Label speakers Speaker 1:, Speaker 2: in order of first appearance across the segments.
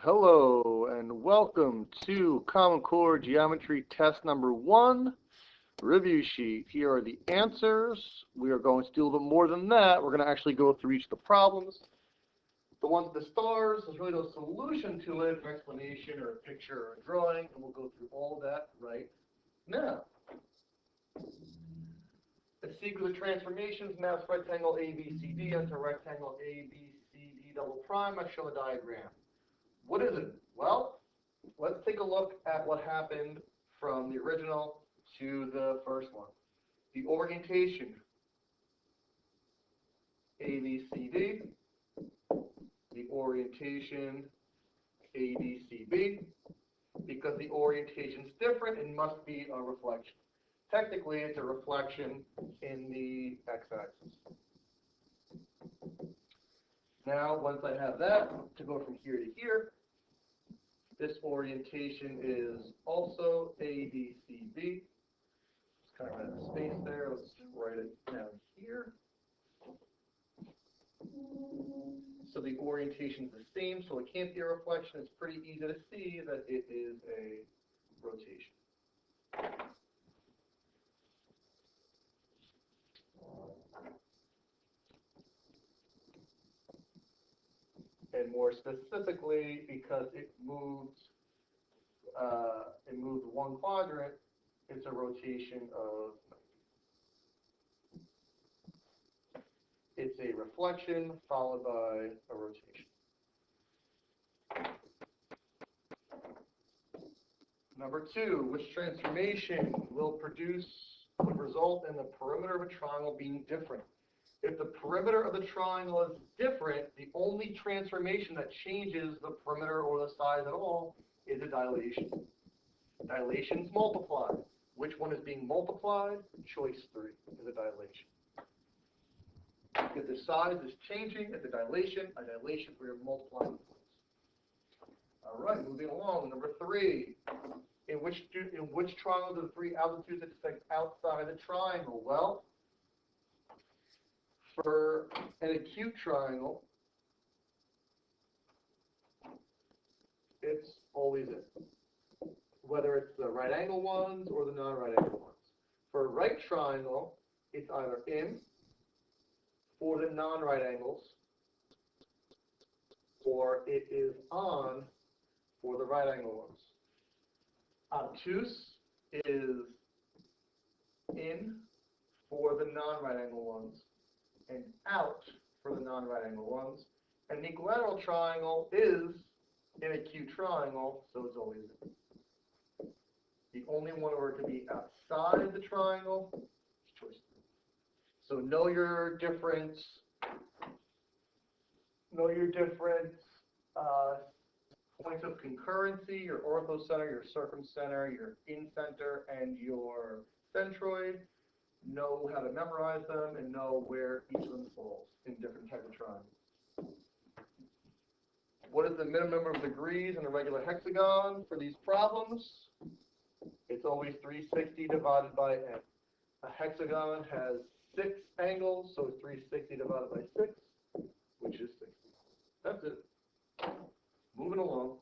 Speaker 1: Hello and welcome to Common Core Geometry Test number 1 review sheet. Here are the answers. We are going to do a little bit more than that. We're going to actually go through each of the problems. The ones with the stars, there's really no solution to it, an explanation or a picture or a drawing, and we'll go through all of that right now. The sequence of transformations maps rectangle ABCD onto rectangle ABCD double prime. I show a diagram. What is it? Well, let's take a look at what happened from the original to the first one. The orientation, ABCD, the orientation, ABCB. Because the orientation is different, it must be a reflection. Technically, it's a reflection in the x-axis. Now, once I have that, to go from here to here, this orientation is also ABCB. Just kind of add a space there. Let's write it down here. So the orientation is the same, so it can't be a reflection. It's pretty easy to see that it is a rotation. And more specifically, because it moved one quadrant, it's a rotation of 90. It's a reflection followed by a rotation. Number 2, which transformation would result in the perimeter of a triangle being different? If the perimeter of the triangle is different, the only transformation that changes the perimeter or the size at all is a dilation. Dilation is multiplied. Which one is being multiplied? Choice 3 is a dilation. If the size is changing, it's a dilation we are multiplying the points. All right, moving along. Number 3. In which triangle do the 3 altitudes intersect outside the triangle? Well, for an acute triangle, it's always in, whether it's the right angle ones or the non-right angle ones. For a right triangle, it's either in for the non-right angles, or it is on for the right angle ones. Obtuse is in for the non-right angle ones and out for the non-right angle ones. An equilateral triangle is an acute triangle, so it's always in. The only one where it can be outside the triangle is choice 3. So know your different points of concurrency, your orthocenter, your circumcenter, your incenter, and your centroid. Know how to memorize them and know where each of them falls in different types of triangles. What is the minimum number of degrees in a regular hexagon for these problems? It's always 360 divided by n. A hexagon has 6 angles, so it's 360 divided by 6, which is 60. That's it. Moving along.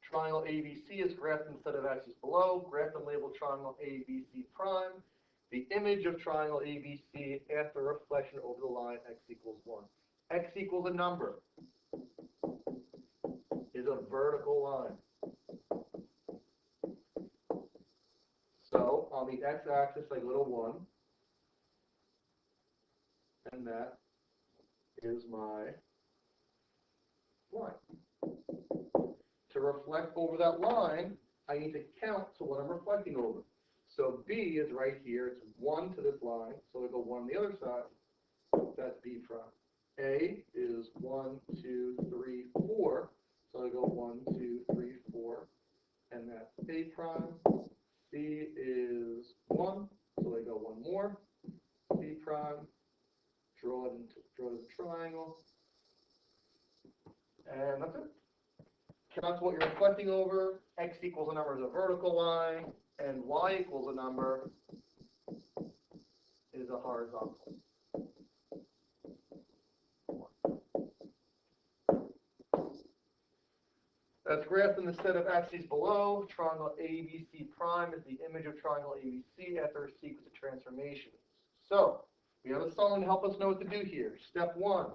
Speaker 1: Triangle ABC is graphed instead of axis below. Graph and label triangle ABC prime. The image of triangle ABC after reflection over the line x equals 1. X equals a number is a vertical line. So on the x-axis, I go to 1, and that is my line. To reflect over that line, I need to count to what I'm reflecting over. So B is right here. It's 1 to this line, so I go 1 on the other side. That's B prime. A is 1, 2, 3, 4. So I go 1, 2, 3, 4, and that's A prime. C is 1, so I go 1 more. C prime. Draw the triangle, and that's it. Count what you're reflecting over. X equals a number is a vertical line, and Y equals a number is a horizontal. That's graphed in the set of axes below. Triangle ABC prime is the image of triangle ABC after a sequence of transformations. So, we have a song to help us know what to do here. Step 1,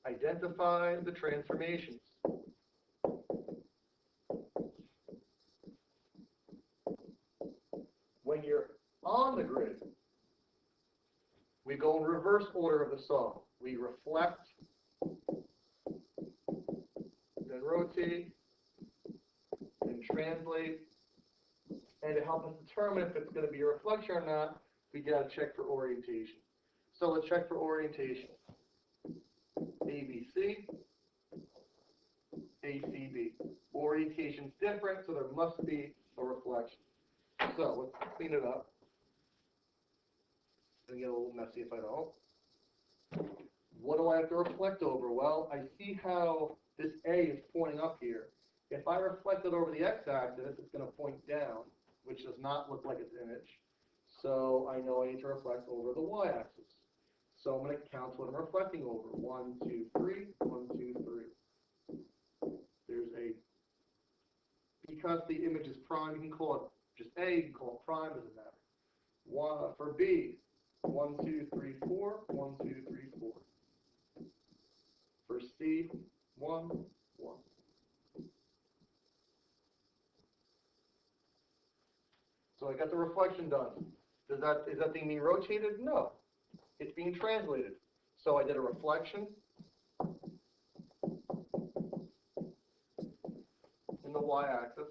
Speaker 1: identify the transformations. When you're on the grid, we go in reverse order of the song. We reflect, then rotate, then translate, and to help us determine if it's going to be a reflection or not, we got to check for orientation. So let's check for orientation. ABC, ACB. Orientation's different, so there must be a reflection. So let's clean it up. It's going to get a little messy if I don't. What do I have to reflect over? Well, I see how this A is pointing up here. If I reflect it over the x-axis, it's going to point down, which does not look like its image. So I know I need to reflect over the y-axis. So I'm going to count what I'm reflecting over. 1, 2, 3, 1, 2, 3. There's A. Because the image is prime, you can call it just A, you can call it prime, doesn't matter. For B, 1, 2, 3, 4, 1, 2, 3, 4. For C, 1, 1. So I got the reflection done. Is that thing being rotated? No. It's being translated. So I did a reflection in the y-axis.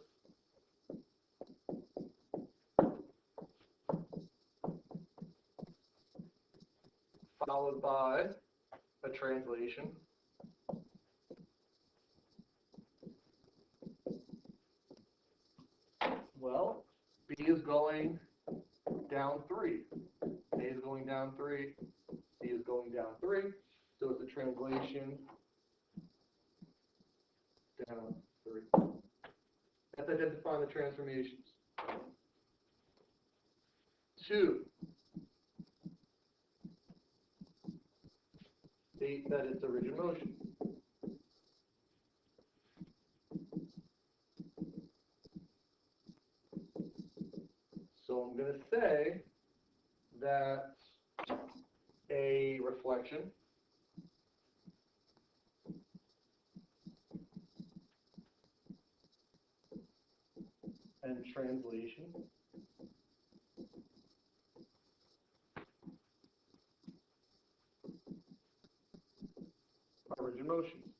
Speaker 1: Followed by a translation. Well, B is going down 3. A is going down 3. C is going down 3. So it's a translation down 3. That's identifying the transformations. 2. State that it's a rigid motion. So I'm going to say that a reflection and translation are rigid motions.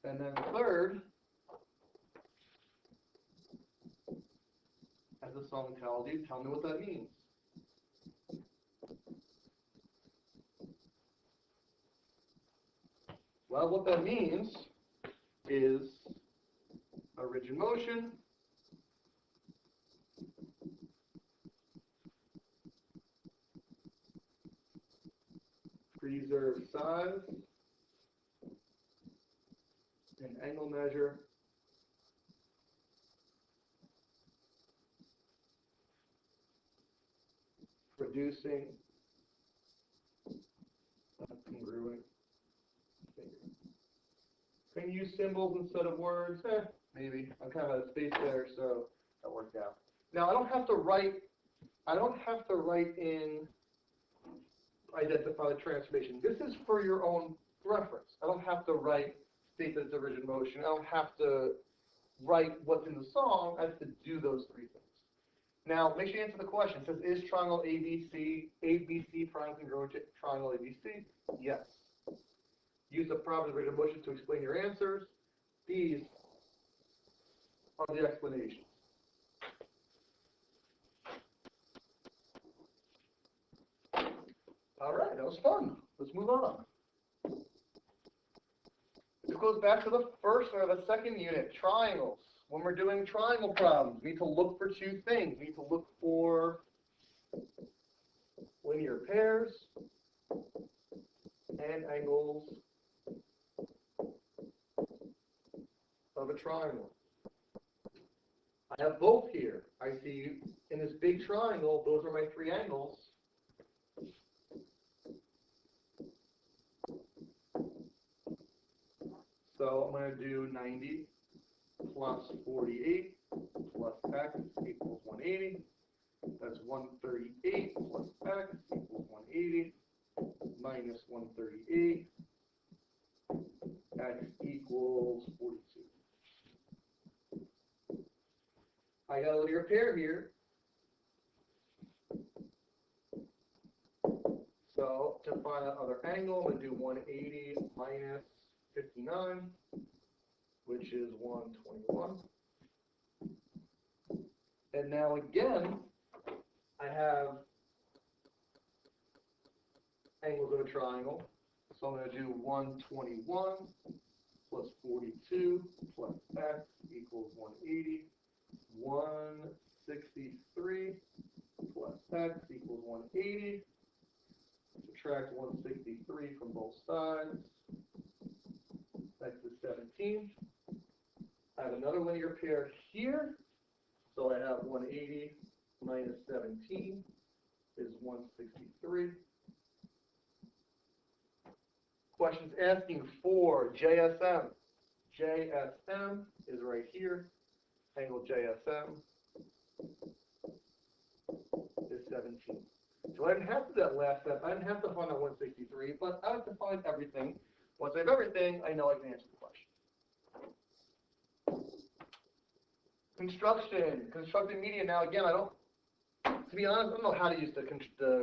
Speaker 1: And then third, as the song tells you, tell me what that means. Well, what that means is a rigid motion preserve size and angle measure producing congruent figure. Can you use symbols instead of words? Maybe. I'm kind of out of space there, so that worked out. Now I don't have to write in identify the transformation. This is for your own reference. I don't have to state that it's a rigid motion. I don't have to write what's in the song. I have to do those 3 things. Now, make sure you answer the question. It says, is triangle ABC prime congruent to triangle ABC? Yes. Use the property of rigid motion to explain your answers. These are the explanations. All right, that was fun. Let's move on. This goes back to the first or the second unit, triangles. When we're doing triangle problems, we need to look for 2 things. We need to look for linear pairs and angles of a triangle. I have both here. I see in this big triangle, those are my 3 angles. So I'm going to do 90 plus 48 plus x equals 180. That's 138 plus x equals 180 minus 138. X equals 42. I got a linear pair here. So to find that other angle, I'm going to do 180 minus 59, which is 121. And now again, I have angles of a triangle. So I'm going to do 121 plus 42 plus x equals 180. 163 plus x equals 180. Subtract 163 from both sides. X is 17. I have another linear pair here. So I have 180 minus 17 is 163. Questions asking for JSM. JSM is right here. Angle JSM is 17. So I didn't have to do that last step. I didn't have to find out 163, but I have to find everything. Once I have everything, I know I can answer the question. Constructing media. Now again, to be honest, I don't know how to use the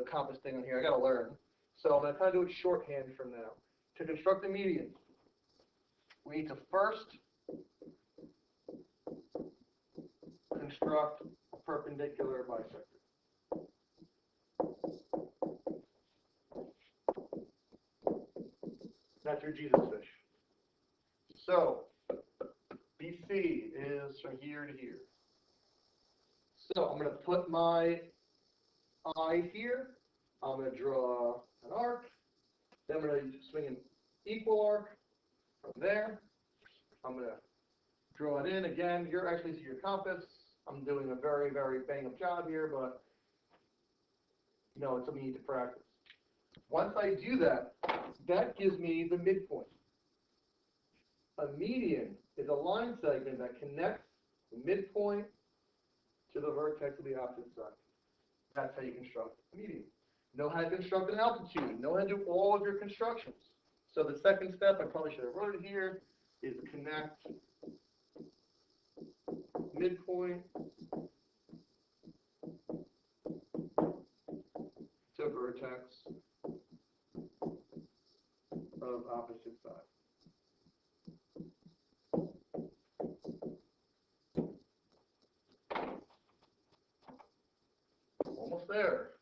Speaker 1: compass thing on here. I got to learn. So I'm going to kind of do it shorthand from now. To construct a median, we need to first construct a perpendicular bisector. That's your Jesus fish. So BC is from here to here. So I'm going to put my eye here. I'm going to draw an arc. Then I'm going to swing an equal arc from there. I'm going to draw it in. Again, you're actually using your compass. I'm doing a very, very bang-up job here, but it's something you need to practice. Once I do that, that gives me the midpoint. A median is a line segment that connects the midpoint to the vertex of the opposite side. That's how you construct a median. Know how to construct an altitude. Know how to do all of your constructions. So the second step, I probably should have wrote it here, is connect midpoint to vertex of opposite side. Almost there.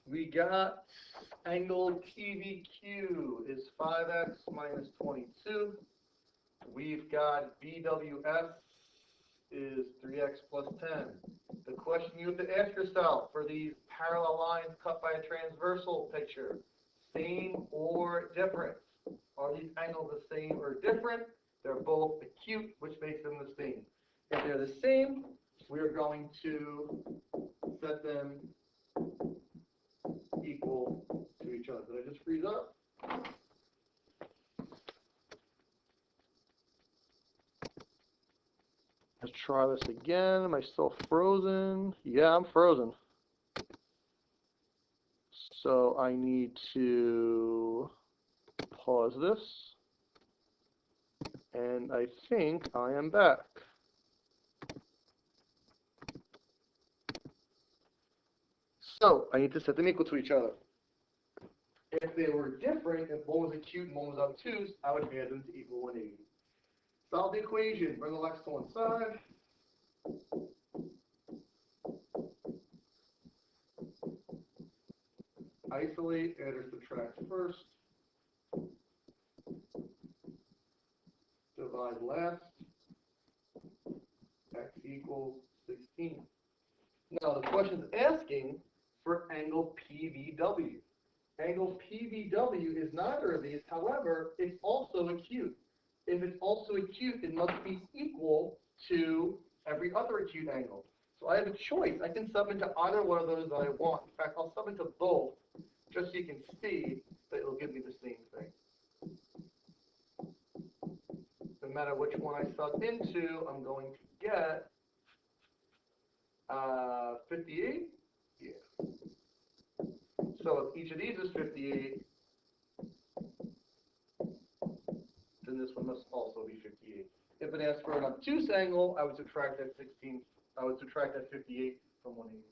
Speaker 1: We got angle TVQ is 5x minus 22. We've got BWS is 3x plus 10. The question you have to ask yourself for these parallel lines cut by a transversal picture, same or different? Are these angles the same or different? They're both acute, which makes them the same. If they're the same, we are going to set them equal to each other. Did I just freeze up? Let's try this again. Am I still frozen? Yeah, I'm frozen. So I need to pause this. And I think I am back. So I need to set them equal to each other. If they were different, if one was acute and one was obtuse, I would add them to equal 180. Solve the equation. Bring the x to one side. Isolate, add or subtract first. Divide last. X equals 16. Now the question is asking for angle PVW. Angle PVW is neither of these, however, it's also acute. If it's also acute, it must be equal to every other acute angle. So I have a choice. I can sub into either one of those that I want. In fact, I'll sub into both, just so you can see that it'll give me the same thing. matter which one I subbed into, I'm going to get 58. Yeah. So if each of these is 58, then this one must also be 58. If it asks for an obtuse angle, I would subtract that 16. I would subtract that 58 from 180.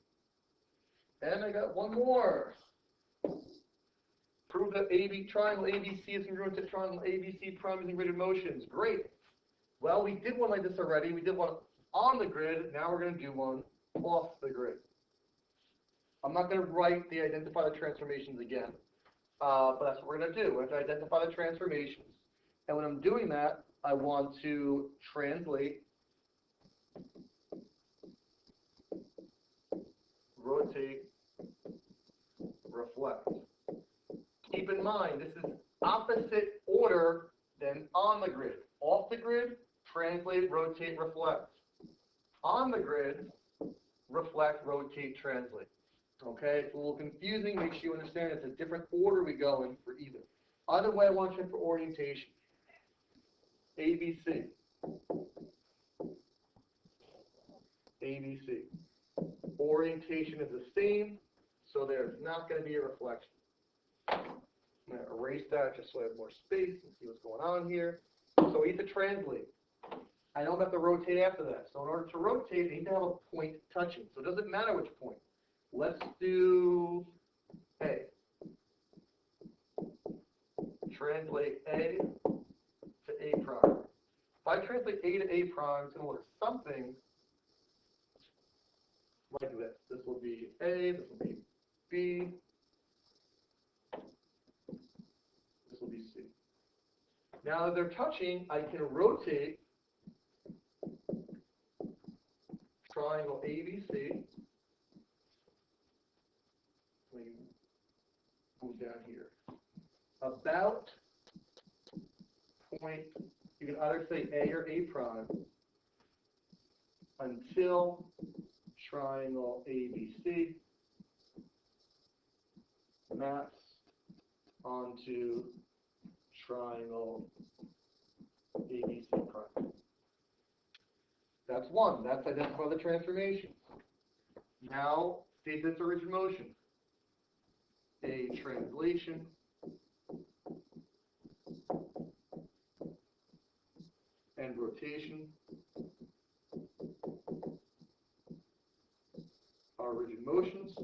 Speaker 1: And I got one more. Prove that triangle ABC is congruent to triangle ABC prime using graded motions. Great. Well, we did one like this already. We did one on the grid. Now we're going to do one off the grid. I'm not going to write the identify the transformations again, but that's what we're going to do. We're going to identify the transformations. And when I'm doing that, I want to translate, rotate, reflect. Keep in mind, this is opposite order than on the grid. Off the grid, translate, rotate, reflect. On the grid, reflect, rotate, translate. Okay, it's a little confusing. Make sure you understand it's a different order we go in for either. Either way, I want you for orientation. ABC. ABC. Orientation is the same, so there's not going to be a reflection. I'm going to erase that just so I have more space and see what's going on here. So I need to translate. I don't have to rotate after that. So in order to rotate, I need to have a point touching. So it doesn't matter which point. Let's do A. Translate A to A prime. If I translate A to A prime, it's going to look something like this. This will be A, this will be B, this will be C. Now that they're touching, I can rotate triangle ABC. Let me move down here. About point, you can either say A or A prime, until triangle ABC maps onto triangle ABC prime. That's one. That's identify the transformation. Now, state this origin motion. A translation and rotation are origin motions.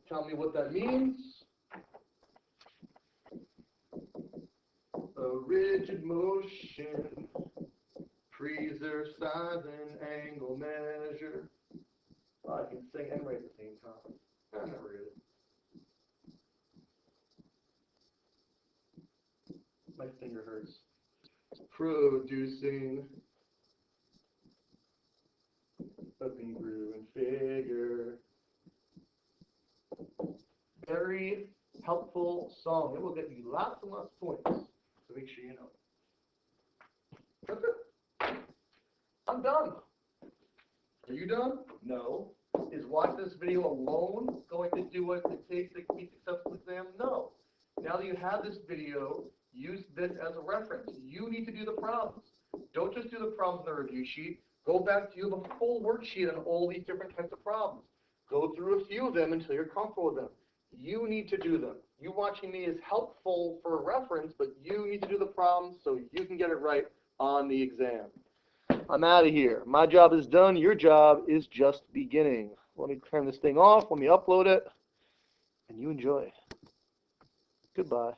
Speaker 1: Tell me what that means. Origin motion, preserve size and angle measure. I can sing and write at the same time. Not really. My finger hurts. Producing a congruent figure. Very helpful song. It will get you lots and lots of points. So make sure you know it. That's it. I'm done. Are you done? No. Is watching this video alone going to do what it takes to meet the successful exam? No. Now that you have this video, use this as a reference. You need to do the problems. Don't just do the problems in the review sheet. Go back to you have a full worksheet on all these different types of problems. Go through a few of them until you're comfortable with them. You need to do them. You watching me is helpful for a reference, but you need to do the problems so you can get it right on the exam. I'm out of here. My job is done. Your job is just beginning. Let me turn this thing off. Let me upload it. And you enjoy. Goodbye.